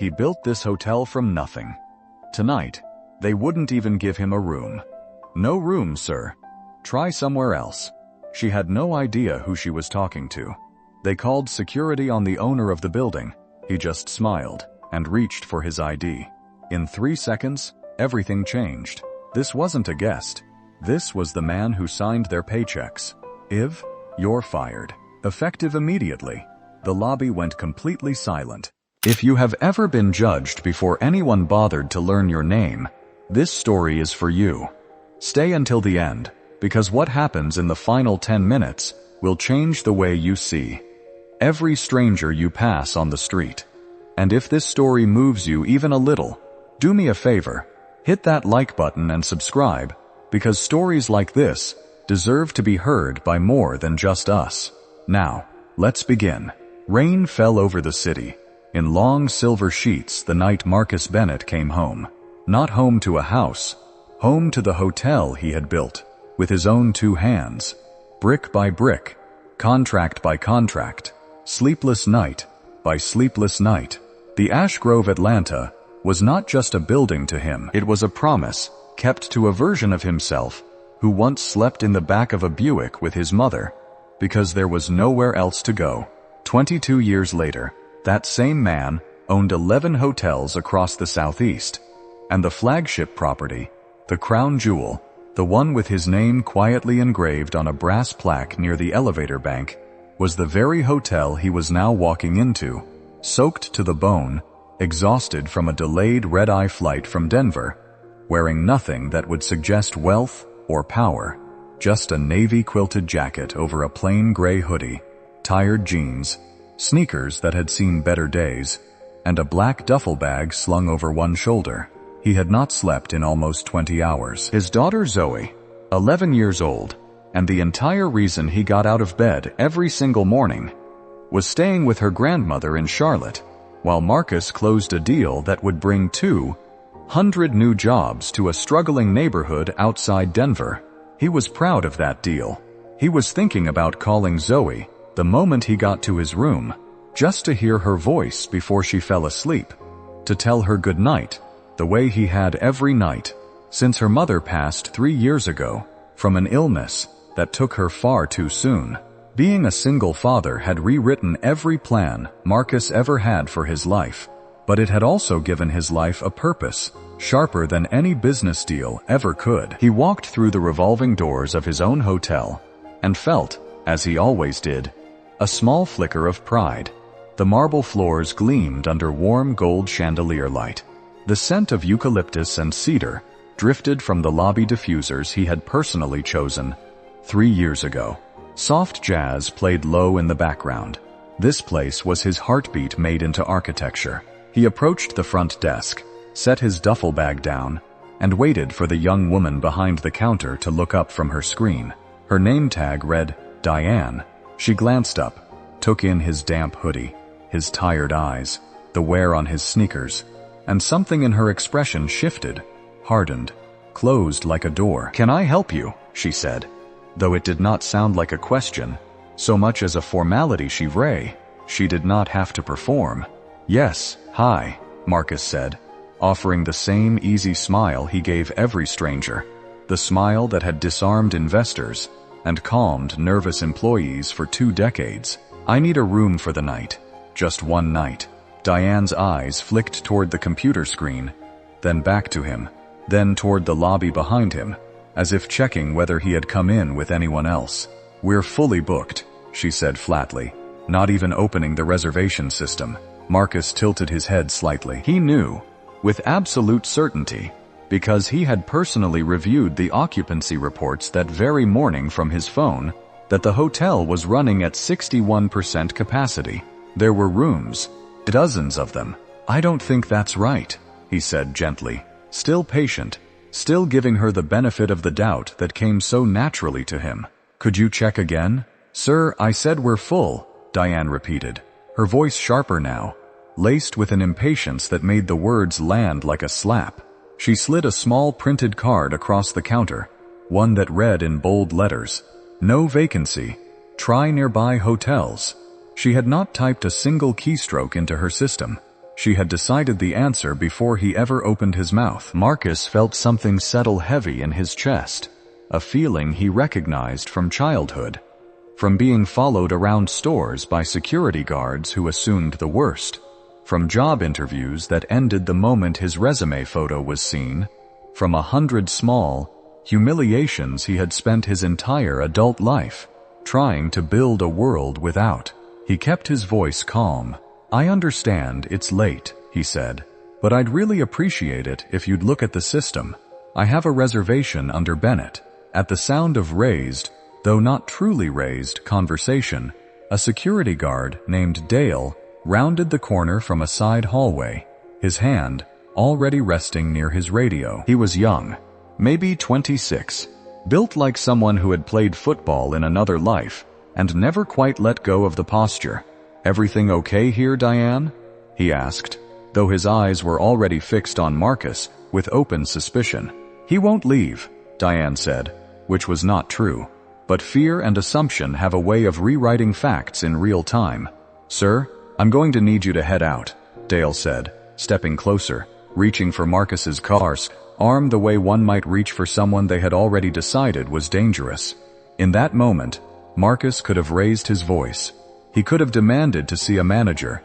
He built this hotel from nothing. Tonight, they wouldn't even give him a room. No room, sir. Try somewhere else. She had no idea who she was talking to. They called security on the owner of the building. He just smiled and reached for his ID. In 3 seconds, everything changed. This wasn't a guest. This was the man who signed their paychecks. Iv, you're fired. Effective immediately. The lobby went completely silent. If you have ever been judged before anyone bothered to learn your name, this story is for you. Stay until the end, because what happens in the final 10 minutes will change the way you see every stranger you pass on the street. And if this story moves you even a little, do me a favor, hit that like button and subscribe, because stories like this deserve to be heard by more than just us. Now, let's begin. Rain fell over the city. In long silver sheets the night Marcus Bennett came home. Not home to a house, home to the hotel he had built, with his own 2 hands, brick by brick, contract by contract, sleepless night by sleepless night. The Ash Grove, Atlanta, was not just a building to him, it was a promise kept to a version of himself who once slept in the back of a Buick with his mother because there was nowhere else to go. 22 years later, that same man owned 11 hotels across the Southeast, and the flagship property, the crown jewel, the one with his name quietly engraved on a brass plaque near the elevator bank, was the very hotel he was now walking into, soaked to the bone, exhausted from a delayed red-eye flight from Denver, wearing nothing that would suggest wealth or power, just a navy quilted jacket over a plain gray hoodie, tired jeans, sneakers that had seen better days, and a black duffel bag slung over one shoulder. He had not slept in almost 20 hours. His daughter Zoe, 11 years old, and the entire reason he got out of bed every single morning, was staying with her grandmother in Charlotte, while Marcus closed a deal that would bring 200 new jobs to a struggling neighborhood outside Denver. He was proud of that deal. He was thinking about calling Zoe the moment he got to his room, just to hear her voice before she fell asleep, to tell her good night, the way he had every night, since her mother passed 3 years ago, from an illness that took her far too soon. Being a single father had rewritten every plan Marcus ever had for his life, but it had also given his life a purpose, sharper than any business deal ever could. He walked through the revolving doors of his own hotel, and felt, as he always did, a small flicker of pride. The marble floors gleamed under warm gold chandelier light. The scent of eucalyptus and cedar drifted from the lobby diffusers he had personally chosen 3 years ago. Soft jazz played low in the background. This place was his heartbeat made into architecture. He approached the front desk, set his duffel bag down, and waited for the young woman behind the counter to look up from her screen. Her name tag read, Diane. She glanced up, took in his damp hoodie, his tired eyes, the wear on his sneakers, and something in her expression shifted, hardened, closed like a door. "Can I help you?" she said, though it did not sound like a question, so much as a formality. She did not have to perform. "Yes, hi," Marcus said, offering the same easy smile he gave every stranger, the smile that had disarmed investors and calmed nervous employees for 2 decades. "I need a room for the night. Just one night." Diane's eyes flicked toward the computer screen, then back to him, then toward the lobby behind him, as if checking whether he had come in with anyone else. "We're fully booked," she said flatly, not even opening the reservation system. Marcus tilted his head slightly. He knew, with absolute certainty, because he had personally reviewed the occupancy reports that very morning from his phone, that the hotel was running at 61% capacity. There were rooms, dozens of them. "I don't think that's right," he said gently, still patient, still giving her the benefit of the doubt that came so naturally to him. "Could you check again?" "Sir, I said we're full," Diane repeated, her voice sharper now, laced with an impatience that made the words land like a slap. She slid a small printed card across the counter, one that read in bold letters, "No vacancy. Try nearby hotels." She had not typed a single keystroke into her system. She had decided the answer before he ever opened his mouth. Marcus felt something settle heavy in his chest, a feeling he recognized from childhood, from being followed around stores by security guards who assumed the worst, from job interviews that ended the moment his resume photo was seen, from 100 small humiliations he had spent his entire adult life trying to build a world without. He kept his voice calm. "I understand it's late," he said, "but I'd really appreciate it if you'd look at the system. I have a reservation under Bennett." At the sound of raised, though not truly raised, conversation, a security guard named Dale rounded the corner from a side hallway, his hand already resting near his radio. He was young, maybe 26, built like someone who had played football in another life and never quite let go of the posture. "Everything okay here, Diane?" he asked, though his eyes were already fixed on Marcus with open suspicion. "He won't leave," Diane said, which was not true. But fear and assumption have a way of rewriting facts in real time. "Sir, I'm going to need you to head out," Dale said, stepping closer, reaching for Marcus's car's arm the way one might reach for someone they had already decided was dangerous. In that moment, Marcus could have raised his voice. He could have demanded to see a manager,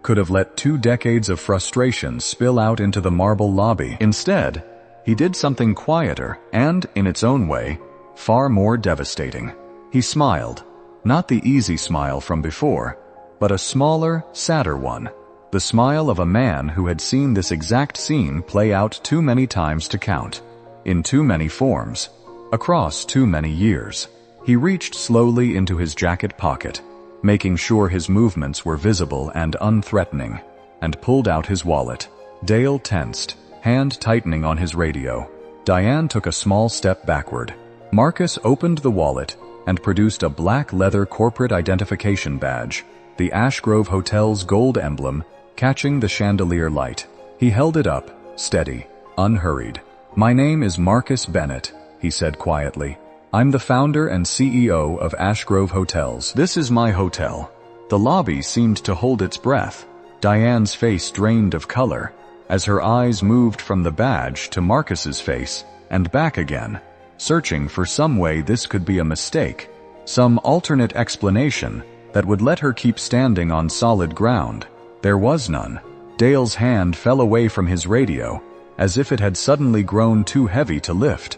could have let 2 decades of frustration spill out into the marble lobby. Instead, he did something quieter and, in its own way, far more devastating. He smiled, not the easy smile from before, but a smaller, sadder one. The smile of a man who had seen this exact scene play out too many times to count, in too many forms, across too many years. He reached slowly into his jacket pocket, making sure his movements were visible and unthreatening, and pulled out his wallet. Dale tensed, hand tightening on his radio. Diane took a small step backward. Marcus opened the wallet and produced a black leather corporate identification badge, the Ash Grove Hotel's gold emblem catching the chandelier light. He held it up, steady, unhurried. "My name is Marcus Bennett," he said quietly. "I'm the founder and CEO of Ash Grove Hotels. This is my hotel." The lobby seemed to hold its breath. Diane's face drained of color, as her eyes moved from the badge to Marcus's face and back again, searching for some way this could be a mistake, some alternate explanation that would let her keep standing on solid ground. There was none. Dale's hand fell away from his radio, as if it had suddenly grown too heavy to lift.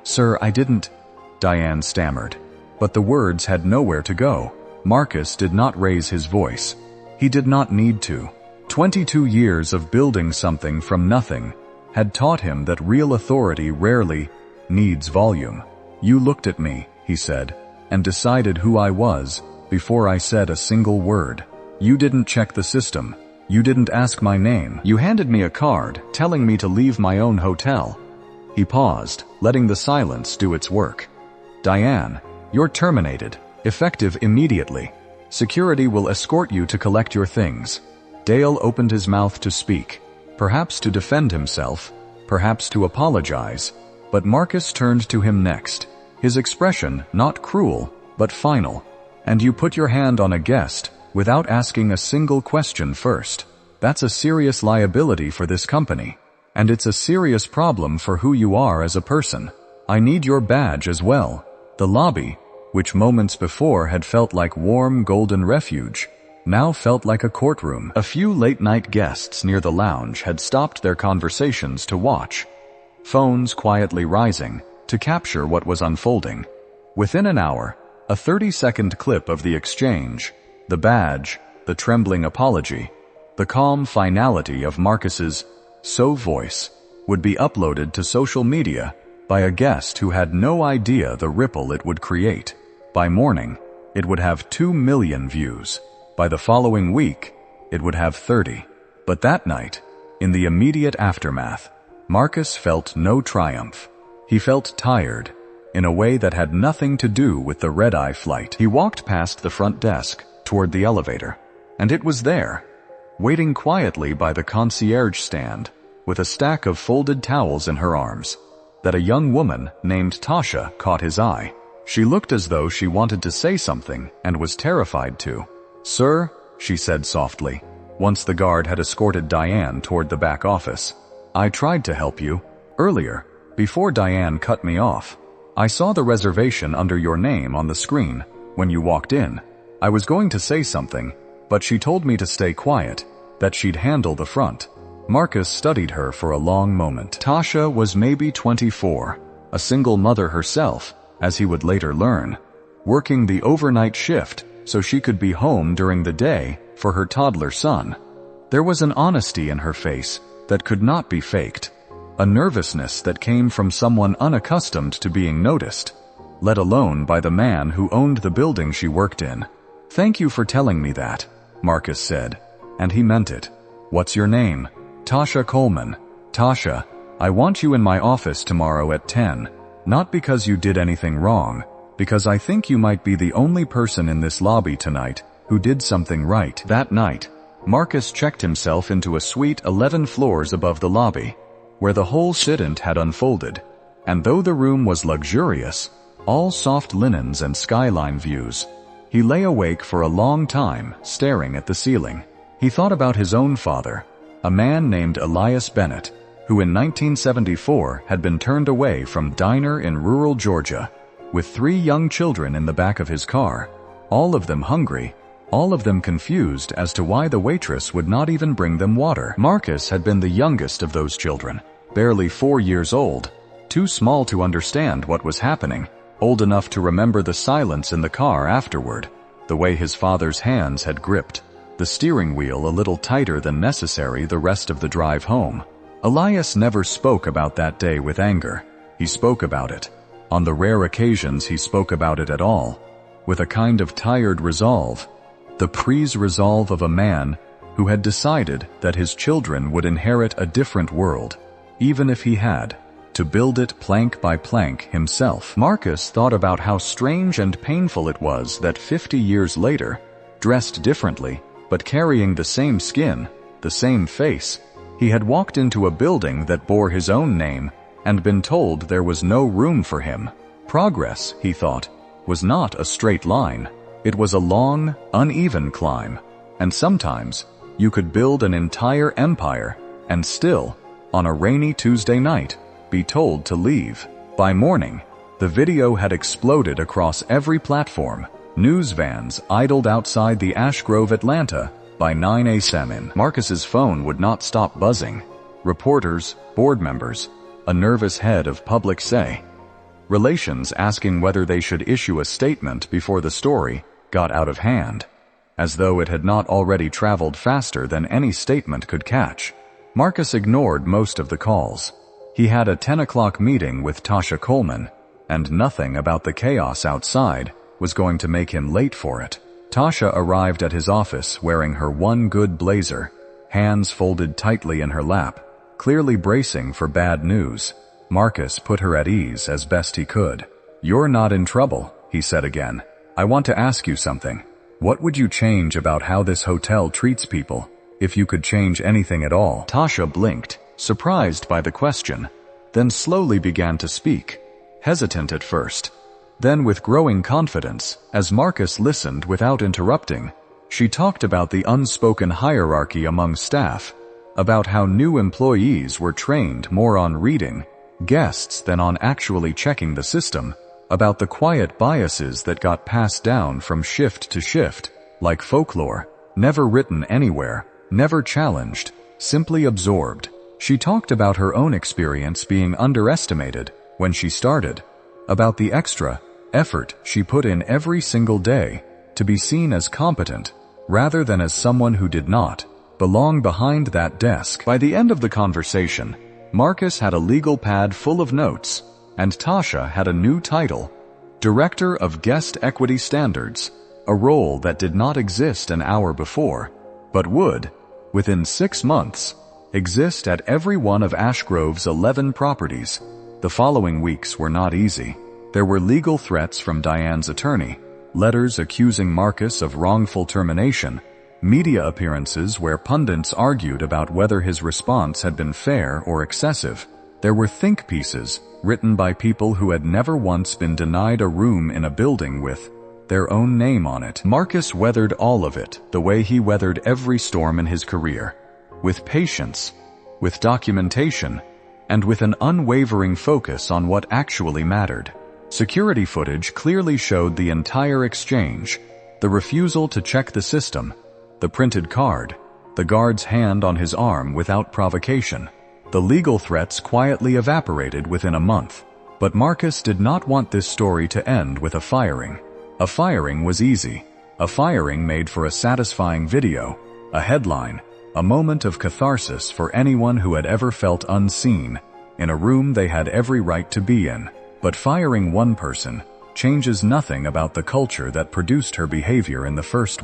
Sir, I didn't," Diane stammered. But the words had nowhere to go. Marcus did not raise his voice. He did not need to. 22 years of building something from nothing had taught him that real authority rarely needs volume. "You looked at me," he said, "and decided who I was before I said a single word. You didn't check the system. You didn't ask my name. You handed me a card telling me to leave my own hotel." He paused, letting the silence do its work. "Diane, you're terminated, effective immediately. Security will escort you to collect your things." Dale opened his mouth to speak, perhaps to defend himself, perhaps to apologize, but Marcus turned to him next, his expression not cruel, but final. "And you put your hand on a guest without asking a single question first. That's a serious liability for this company, and it's a serious problem for who you are as a person. I need your badge as well." The lobby, which moments before had felt like warm golden refuge, now felt like a courtroom. A few late-night guests near the lounge had stopped their conversations to watch, phones quietly rising to capture what was unfolding. Within an hour, a 30-second clip of the exchange, the badge, the trembling apology, the calm finality of Marcus's "so" voice, would be uploaded to social media by a guest who had no idea the ripple it would create. By morning, it would have 2 million views. By the following week, it would have 30. But that night, in the immediate aftermath, Marcus felt no triumph. He felt tired, in a way that had nothing to do with the red-eye flight. He walked past the front desk, toward the elevator, and it was there, waiting quietly by the concierge stand, with a stack of folded towels in her arms, that a young woman named Tasha caught his eye. She looked as though she wanted to say something and was terrified to. "Sir," she said softly, once the guard had escorted Diane toward the back office. "I tried to help you earlier, before Diane cut me off. I saw the reservation under your name on the screen when you walked in. I was going to say something, but she told me to stay quiet, that she'd handle the front." Marcus studied her for a long moment. Tasha was maybe 24, a single mother herself, as he would later learn, working the overnight shift so she could be home during the day for her toddler son. There was an honesty in her face that could not be faked, a nervousness that came from someone unaccustomed to being noticed, let alone by the man who owned the building she worked in. "Thank you for telling me that," Marcus said, and he meant it. "What's your name?" "Tasha Coleman." "Tasha, I want you in my office tomorrow at 10, not because you did anything wrong, because I think you might be the only person in this lobby tonight who did something right." That night, Marcus checked himself into a suite 11 floors above the lobby, where the whole sit-in had unfolded, and though the room was luxurious, all soft linens and skyline views, he lay awake for a long time, staring at the ceiling. He thought about his own father, a man named Elias Bennett, who in 1974 had been turned away from a diner in rural Georgia, with 3 young children in the back of his car, all of them hungry, all of them confused as to why the waitress would not even bring them water. Marcus had been the youngest of those children, barely 4 years old, too small to understand what was happening, old enough to remember the silence in the car afterward, the way his father's hands had gripped the steering wheel a little tighter than necessary the rest of the drive home. Elias never spoke about that day with anger. He spoke about it. On the rare occasions he spoke about it at all, with a kind of tired resolve, the resolve of a man who had decided that his children would inherit a different world, even if he had to build it plank by plank himself. Marcus thought about how strange and painful it was that 50 years later, dressed differently, but carrying the same skin, the same face, he had walked into a building that bore his own name and been told there was no room for him. Progress, he thought, was not a straight line. It was a long, uneven climb, and sometimes you could build an entire empire and still, on a rainy Tuesday night, be told to leave. By morning, the video had exploded across every platform. News vans idled outside the Ash Grove, Atlanta, by 9 a.m. Marcus's phone would not stop buzzing. Reporters, board members, a nervous head of public relations asking whether they should issue a statement before the story got out of hand, as though it had not already traveled faster than any statement could catch. Marcus ignored most of the calls. He had a 10 o'clock meeting with Tasha Coleman, and nothing about the chaos outside was going to make him late for it. Tasha arrived at his office wearing her one good blazer, hands folded tightly in her lap, clearly bracing for bad news. Marcus put her at ease as best he could. "You're not in trouble," he said again. "I want to ask you something. What would you change about how this hotel treats people, if you could change anything at all?" Tasha blinked, surprised by the question, then slowly began to speak, hesitant at first. Then with growing confidence, as Marcus listened without interrupting, she talked about the unspoken hierarchy among staff, about how new employees were trained more on reading guests than on actually checking the system, about the quiet biases that got passed down from shift to shift, like folklore, never written anywhere, never challenged, simply absorbed. She talked about her own experience being underestimated when she started, about the extra effort she put in every single day to be seen as competent, rather than as someone who did not belong behind that desk. By the end of the conversation, Marcus had a legal pad full of notes, and Tasha had a new title, Director of Guest Equity Standards, a role that did not exist an hour before, but would, within 6 months, exist at every one of Ash Grove's 11 properties. The following weeks were not easy. There were legal threats from Diane's attorney, letters accusing Marcus of wrongful termination, media appearances where pundits argued about whether his response had been fair or excessive. There were think pieces written by people who had never once been denied a room in a building with their own name on it. Marcus weathered all of it the way he weathered every storm in his career. With patience, with documentation, and with an unwavering focus on what actually mattered. Security footage clearly showed the entire exchange, the refusal to check the system, the printed card, the guard's hand on his arm without provocation. The legal threats quietly evaporated within a month. But Marcus did not want this story to end with a firing. A firing was easy. A firing made for a satisfying video, a headline, a moment of catharsis for anyone who had ever felt unseen, in a room they had every right to be in. But firing one person changes nothing about the culture that produced her behavior in the first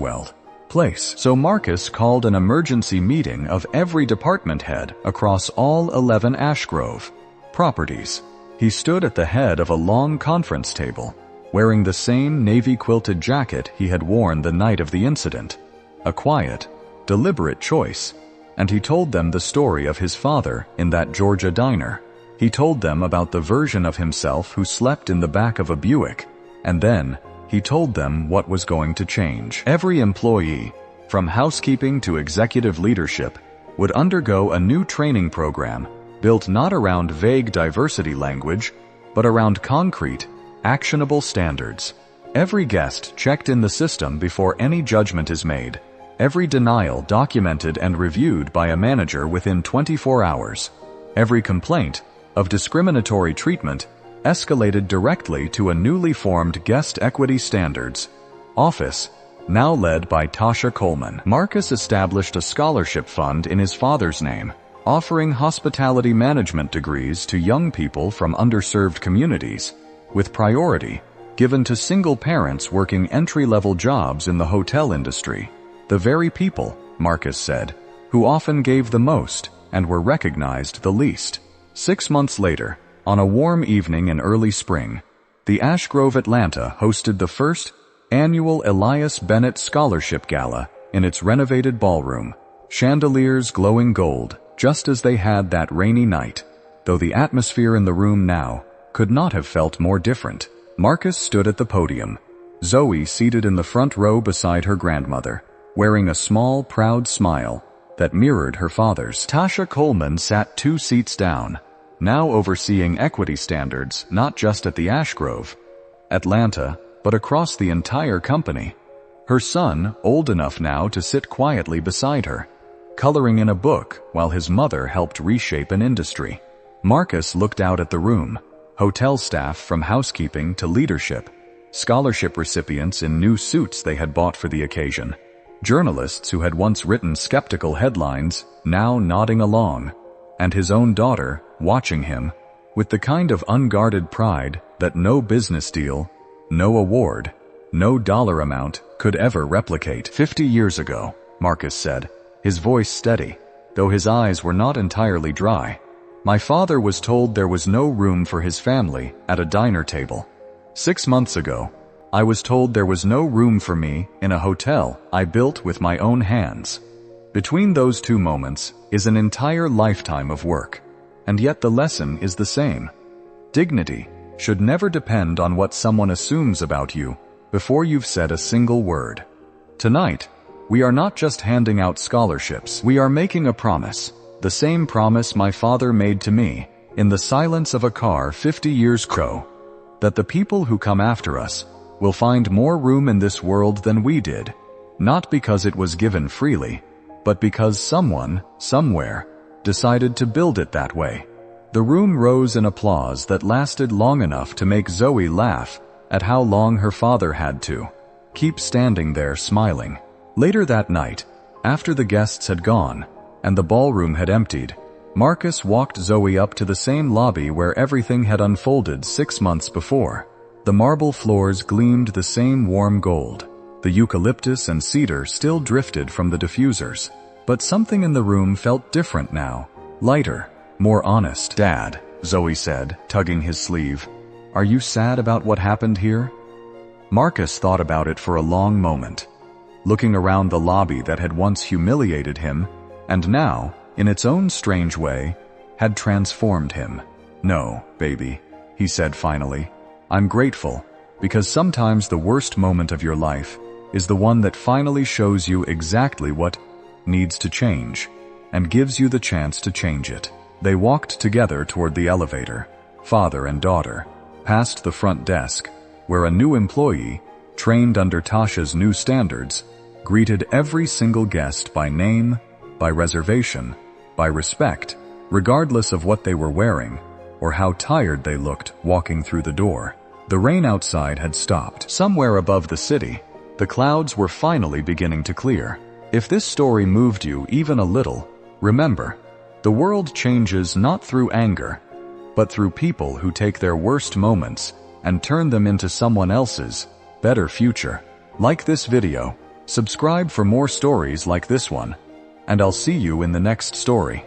place. So Marcus called an emergency meeting of every department head across all 11 Ashgrove properties. He stood at the head of a long conference table, wearing the same navy quilted jacket he had worn the night of the incident. A quiet, deliberate choice. And he told them the story of his father in that Georgia diner. He told them about the version of himself who slept in the back of a Buick. And then, he told them what was going to change. Every employee, from housekeeping to executive leadership, would undergo a new training program built not around vague diversity language, but around concrete, actionable standards. Every guest checked in the system before any judgment is made. Every denial documented and reviewed by a manager within 24 hours. Every complaint of discriminatory treatment escalated directly to a newly formed Guest Equity Standards office, now led by Tasha Coleman. Marcus established a scholarship fund in his father's name, offering hospitality management degrees to young people from underserved communities, with priority given to single parents working entry-level jobs in the hotel industry. The very people, Marcus said, who often gave the most and were recognized the least. 6 months later, on a warm evening in early spring, the Ashgrove Atlanta hosted the first annual Elias Bennett Scholarship Gala in its renovated ballroom, chandeliers glowing gold, just as they had that rainy night, though the atmosphere in the room now could not have felt more different. Marcus stood at the podium, Zoe seated in the front row beside her grandmother, wearing a small, proud smile that mirrored her father's. Tasha Coleman sat 2 seats down, now overseeing equity standards not just at the Ashgrove Atlanta, but across the entire company. Her son, old enough now to sit quietly beside her, coloring in a book while his mother helped reshape an industry. Marcus looked out at the room, hotel staff from housekeeping to leadership, scholarship recipients in new suits they had bought for the occasion, journalists who had once written skeptical headlines now nodding along, and his own daughter watching him with the kind of unguarded pride that no business deal, no award, no dollar amount could ever replicate. 50 years ago, Marcus said, his voice steady, though his eyes were not entirely dry, my father was told there was no room for his family at a diner table. 6 months ago, I was told there was no room for me in a hotel I built with my own hands. Between those 2 moments is an entire lifetime of work, and yet the lesson is the same. Dignity should never depend on what someone assumes about you before you've said a single word. Tonight, we are not just handing out scholarships, we are making a promise, the same promise my father made to me in the silence of a car 50 years ago, that the people who come after us will find more room in this world than we did, not because it was given freely, but because someone, somewhere, decided to build it that way. The room rose in applause that lasted long enough to make Zoe laugh at how long her father had to keep standing there smiling. Later that night, after the guests had gone and the ballroom had emptied, Marcus walked Zoe up to the same lobby where everything had unfolded 6 months before. The marble floors gleamed the same warm gold. The eucalyptus and cedar still drifted from the diffusers. But something in the room felt different now, lighter, more honest. Dad, Zoe said, tugging his sleeve, are you sad about what happened here? Marcus thought about it for a long moment, looking around the lobby that had once humiliated him, and now, in its own strange way, had transformed him. No, baby, he said finally. I'm grateful, because sometimes the worst moment of your life is the one that finally shows you exactly what needs to change and gives you the chance to change it. They walked together toward the elevator, father and daughter, past the front desk, where a new employee, trained under Tasha's new standards, greeted every single guest by name, by reservation, by respect, regardless of what they were wearing or how tired they looked walking through the door. The rain outside had stopped. Somewhere above the city, the clouds were finally beginning to clear. If this story moved you even a little, remember, the world changes not through anger, but through people who take their worst moments and turn them into someone else's better future. Like this video, subscribe for more stories like this one, and I'll see you in the next story.